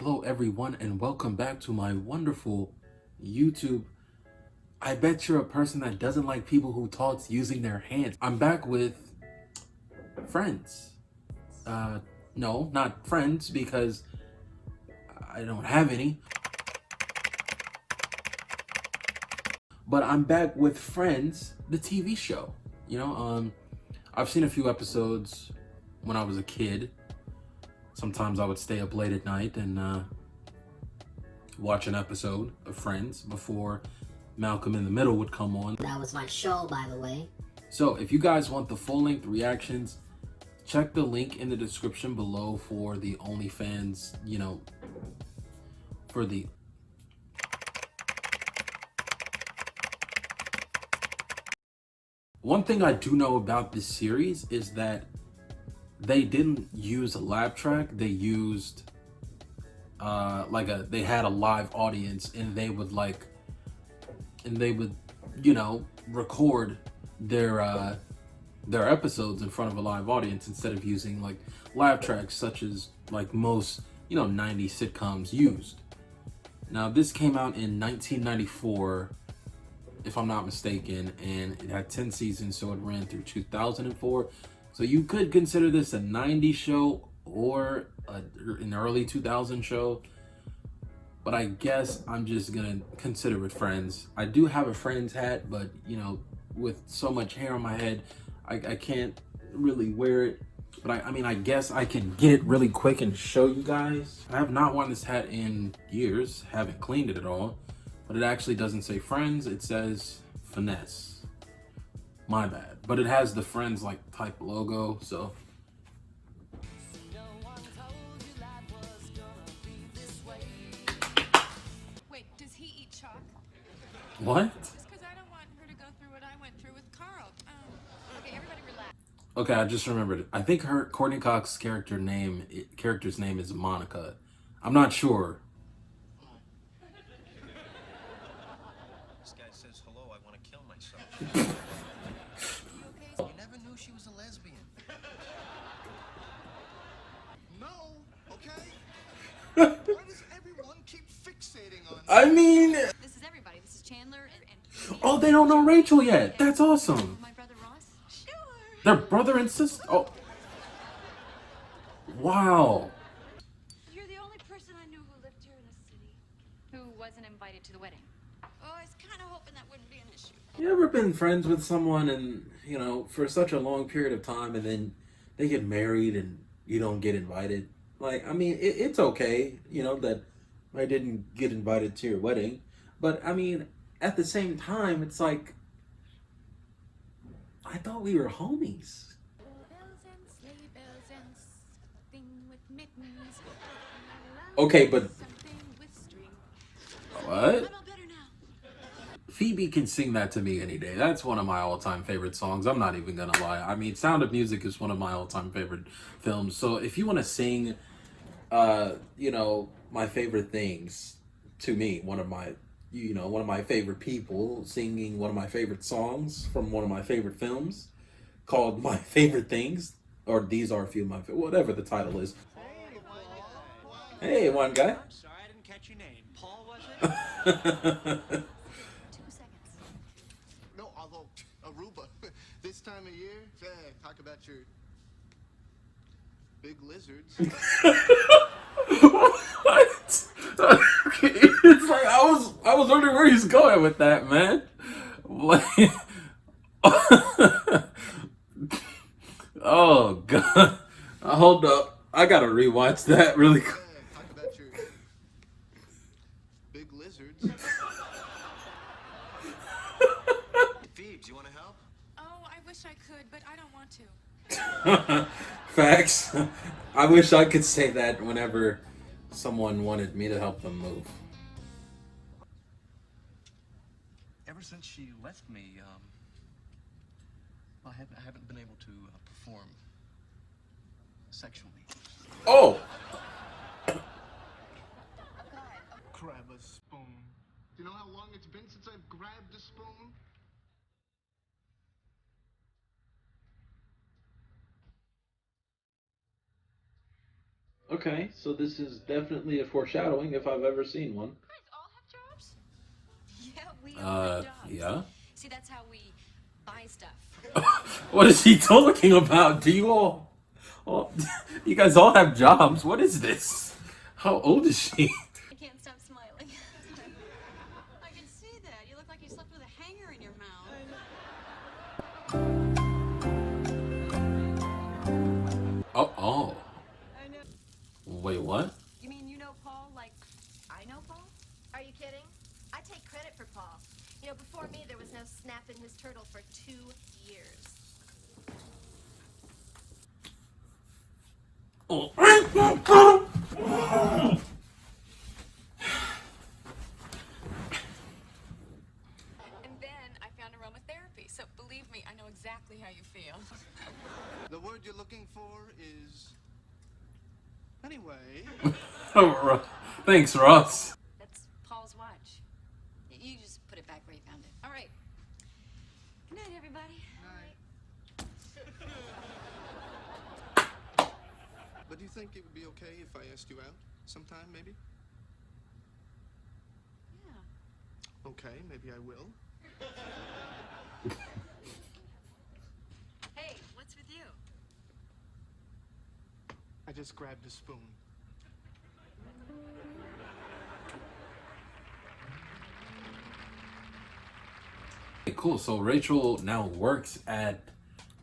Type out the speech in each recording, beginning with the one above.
Hello everyone and welcome back to my wonderful YouTube. I bet you're a person that doesn't like people who talks using their hands. I'm back with friends. Uh, no, not friends because I don't have any. But I'm back with Friends, the TV show. I've seen a few episodes when I was a kid. Sometimes I would stay up late at night and watch an episode of Friends before Malcolm in the Middle would come on. That was my show, by the way. So if you guys want the full-length reactions, check the link in the description below for the OnlyFans, for the... One thing I do know about this series is that they didn't use a lab track. They used they had a live audience, and they would record their episodes in front of a live audience instead of using like live tracks such as like most 90s sitcoms used. Now this came out in 1994 if I'm not mistaken, and it had 10 seasons, so it ran through 2004. So you could consider this a 90s show or an early 2000 show, but I guess I'm just gonna consider it Friends. I do have a Friends hat, but with so much hair on my head, I can't really wear it. But I guess I can get it really quick and show you guys. I have not worn this hat in years, haven't cleaned it at all, but it actually doesn't say Friends, it says Finesse. My bad. But it has the Friends like type logo, so. Wait, does he eat chalk? What? Just because I don't want her to go through what I went through with Carl. Okay, everybody relax. Okay, I just remembered. I think Courtney Cox's character's name is Monica. I'm not sure. This guy says hello, I want to kill myself. You never knew she was a lesbian. No, okay? Why does everyone keep fixating on I mean, This is everybody. This is Chandler and oh, they don't know Rachel yet. That's awesome. my brother Ross. Sure. They're brother and sister. Oh, wow. You're the only person I knew who lived here in the city who wasn't invited to the wedding. Oh, I was kind of hoping that wouldn't be an issue. You ever been friends with someone and for such a long period of time, and then they get married and you don't get invited? Like, I mean, it's okay, that I didn't get invited to your wedding, but I mean, at the same time, it's like, I thought we were homies. Bells and sleigh bells and something with mittens. Okay, but Something with string. what? I know better now. Phoebe can sing that to me any day. That's one of my all-time favorite songs. I'm not even gonna lie. I mean, Sound of Music is one of my all-time favorite films. So if you want to sing, my favorite things to me, one of my favorite people singing one of my favorite songs from one of my favorite films called My Favorite Things, or These Are a Few of My whatever the title is. Hey, one guy. I'm sorry, I didn't catch your name. Paul, was it? 2 seconds. No, although Aruba, this time of year, talk about your big lizards. What? It's like I was wondering where he's going with that, man. Like, oh god, hold up, I gotta rewatch that really quick. Talk about your big lizards. Phoebe, do you want to help? Oh, I wish I could, but I don't want to. Facts. I wish I could say that whenever someone wanted me to help them move. Ever since she left me, I haven't been able to perform sexually. Oh, Grab a spoon. Do you know how long it's been since I've grabbed a spoon? Okay, so this is definitely a foreshadowing if I've ever seen one. Guys all have jobs? Yeah, we all have jobs. Yeah. See, that's how we buy stuff. What is he talking about? Do you all you guys all have jobs? What is this? How old is she? I can't stop smiling. I can see that. You look like you slept with a hanger in your mouth. Oh. I know. Wait, what? You mean you know Paul like I know Paul? Are you kidding? I take credit for Paul. You know, before me, there was no snapping his turtle for 2 years. Oh. And then I found aromatherapy. So believe me, I know exactly how you feel. The word you're looking for is. Anyway. Thanks, Ross. That's Paul's watch. You just put it back where you found it. All right. Good night, everybody. But do you think it would be okay if I asked you out sometime, maybe? Yeah. Okay, maybe I will. Hey, what's with you? I just grabbed a spoon. Okay, cool. So Rachel now works at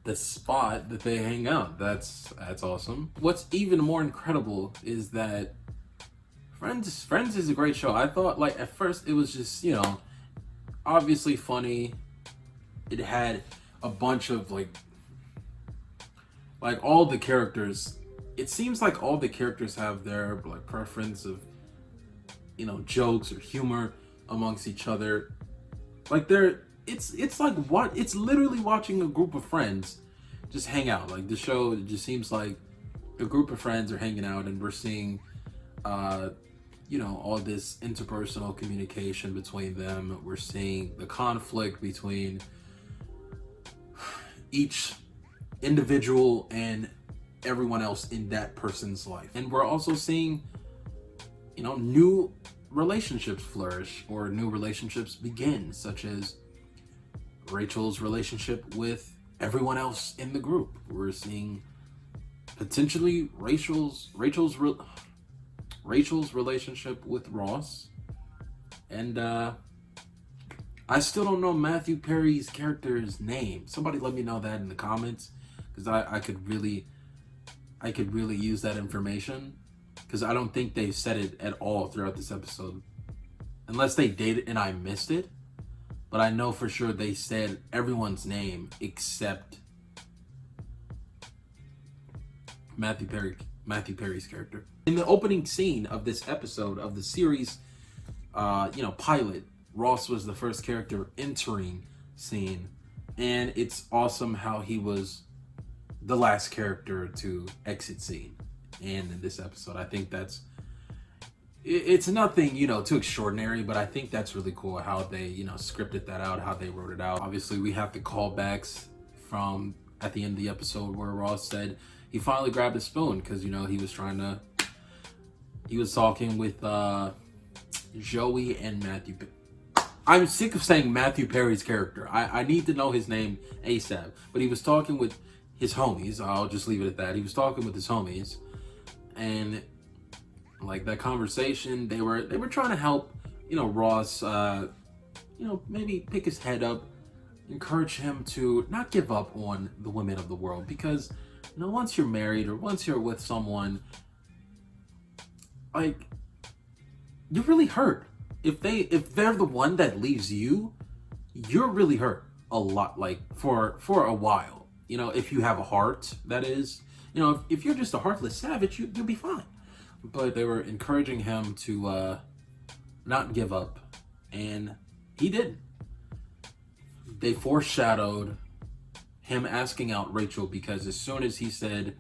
the spot that they hang out. That's awesome. What's even more incredible is that Friends is a great show. I thought, like, at first it was just, you know, obviously funny. It had a bunch of like all the characters. It seems like all the characters have their like preference of, you know, jokes or humor amongst each other. Like it's like what it's literally watching a group of friends just hang out. Like the show, it just seems like a group of friends are hanging out, and we're seeing you know, all this interpersonal communication between them. We're seeing the conflict between each individual and everyone else in that person's life. And we're also seeing, you know, new relationships flourish or new relationships begin, such as Rachel's relationship with everyone else in the group. We're seeing potentially Rachel's relationship with Ross, and I still don't know Matthew Perry's character's name. Somebody let me know that in the comments, because I could really use that information, because I don't think they've said it at all throughout this episode, unless they did and I missed it. But I know for sure they said everyone's name except Matthew Perry's character. In the opening scene of this episode of the series, you know, pilot, Ross was the first character entering scene, and it's awesome how he was the last character to exit scene. And in this episode, I think it's nothing, you know, too extraordinary, but I think that's really cool how they, you know, scripted that out, how they wrote it out. Obviously, we have the callbacks from at the end of the episode where Ross said he finally grabbed a spoon because, you know, he was talking with Joey and Matthew. I'm sick of saying Matthew Perry's character. I need to know his name ASAP. But he was talking with his homies. I'll just leave it at that. He was talking with his homies, and like that conversation, they were trying to help, you know, Ross, you know, maybe pick his head up, encourage him to not give up on the women of the world, because, you know, once you're married or once you're with someone, like, you're really hurt. If they're the one that leaves you, you're really hurt a lot, like for a while. You know, if you have a heart, that is. You know, if you're just a heartless savage, you'll be fine. But they were encouraging him to not give up, and he did. They foreshadowed him asking out Rachel, because as soon as he said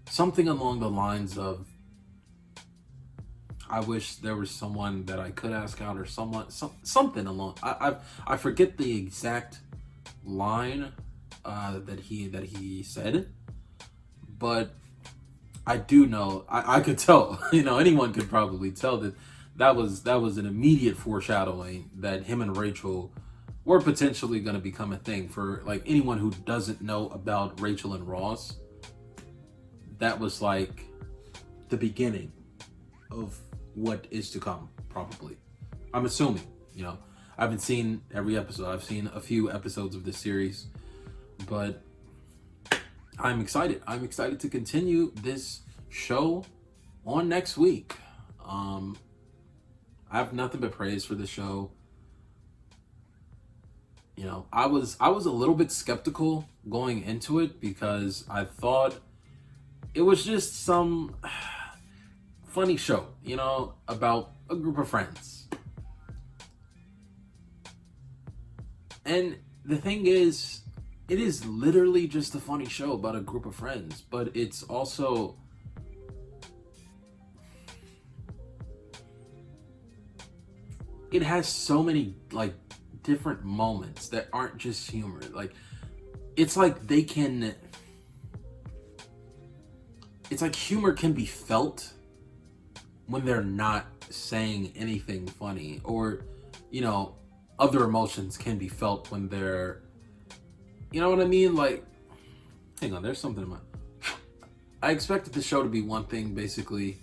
something along the lines of, I wish there was someone that I could ask out, or something along, I forget the exact line that he said, but I do know, I could tell, you know, anyone could probably tell that was an immediate foreshadowing that him and Rachel were potentially going to become a thing. For like anyone who doesn't know about Rachel and Ross, that was like the beginning of what is to come, probably. I'm assuming, you know. I haven't seen every episode. I've seen a few episodes of this series, but I'm excited. I'm excited to continue this show on next week. I have nothing but praise for the show. You know, I was a little bit skeptical going into it because I thought it was just some funny show, you know, about a group of friends. And the thing is, it is literally just a funny show about a group of friends, but it's also it has so many like different moments that aren't just humor. Like it's like it's like humor can be felt when they're not saying anything funny, or you know, other emotions can be felt when they're, you know what I mean? Like, hang on, there's something in my... I expected the show to be one thing, basically,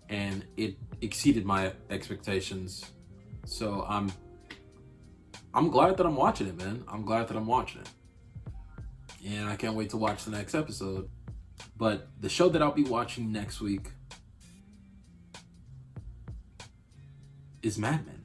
and it exceeded my expectations. So I'm glad that I'm watching it, man. I'm glad that I'm watching it. And I can't wait to watch the next episode. But the show that I'll be watching next week is Mad Men.